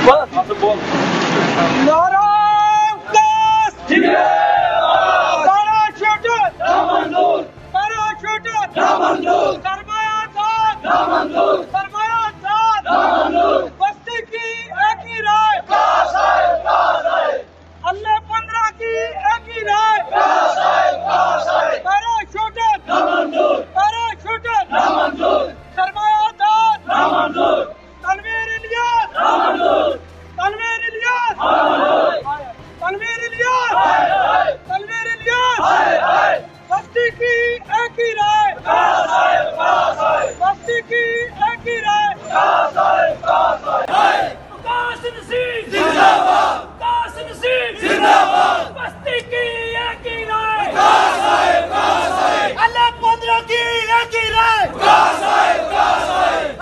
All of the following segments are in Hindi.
बस्ती की एक ही राय, अल्लाह 15 की एक ही राय, पैराशूटर, पैराशूटर, सरमायादार, तनवीर इलियास, तनवीर इलियास, तनवीर इलियास, तनवीर इलियास, बस्ती की एक ही राय, बस्ती की एक ही राय, कासिम सिंह जिंदाबाद, कासिम सिंह जिंदाबाद, बस्ती की एक ही राय, अल्लाह 15 की एक ही राय,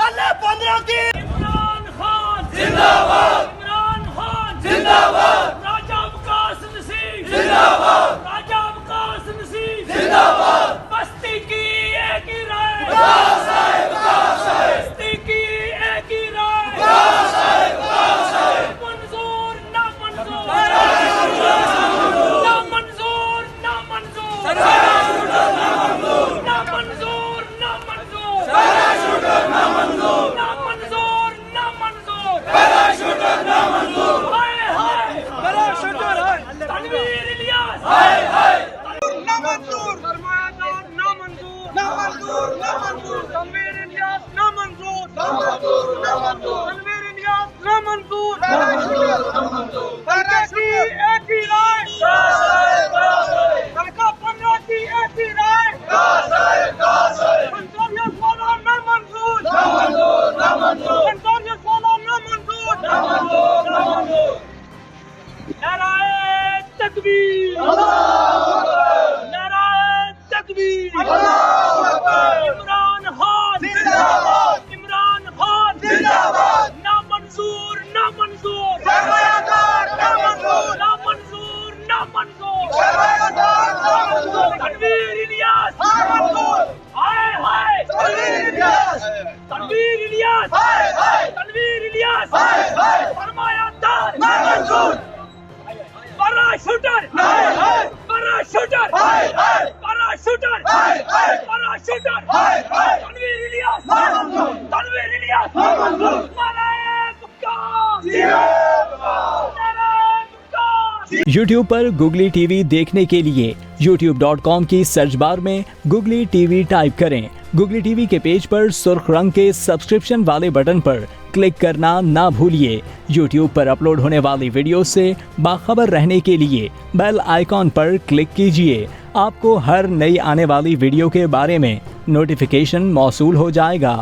अल्लाह 15 की। इमरान खान जिंदाबाद, इमरान खान जिंदाबाद, राजा कासिम सिंह जिंदाबाद, राजा कासिम सिंह जिंदाबाद, बस्ती की एक ही राय, बस्ती की एक ही राय, मंजूर ना मंजूर, ना मंजूर ना मंजूर, ना मंजूर ना मंजूर, ना मंजूर ना मंजूर, हाय हाय तनवीर इलियास, ना मंजूर, सरमायादार ना मंजूर, ना मंजूर, ना मंजूर, तनवीर इलियास ना मंजूर, ना मंजूर, ना मंजूर, तनवीर इलियास ना मंजूर, सरकार की एक ही राय, सरकार 15 की एक ही राय, पंचायत वाला ना मंजूर, पंचायत वाला ना मंजूर, नाराए तकबीर, नाराए तकबीर, इमरान खान जिंदाबाद, इमरान खान जिंदाबाद, ना मंजूर ना मंजूर, सरमायादार ना मंजूर, ना मंजूर ना मंजूर, सरमायादार ना मंजूर, तनवीर इलियास ना मंजूर, हाय हाय तनवीर इलियास, तनवीर इलियास, तनवीर इलियास, सरमायादार ना मंजूर, parachuter, parachuter, parachuter, parachuter, Tanveer Ilyas, Tanveer Ilyas, नाराए मुक्काम, नाराए मुक्काम। YouTube पर गुगली टीवी देखने के लिए youtube.com की सर्च बार में गुगली टीवी टाइप करें। गुगली टीवी के पेज पर सुर्ख रंग के सब्सक्रिप्शन वाले बटन पर क्लिक करना ना भूलिए। YouTube पर अपलोड होने वाली वीडियो से बाखबर रहने के लिए बेल आइकॉन पर क्लिक कीजिए। आपको हर नई आने वाली वीडियो के बारे में नोटिफिकेशन मौसूल हो जाएगा।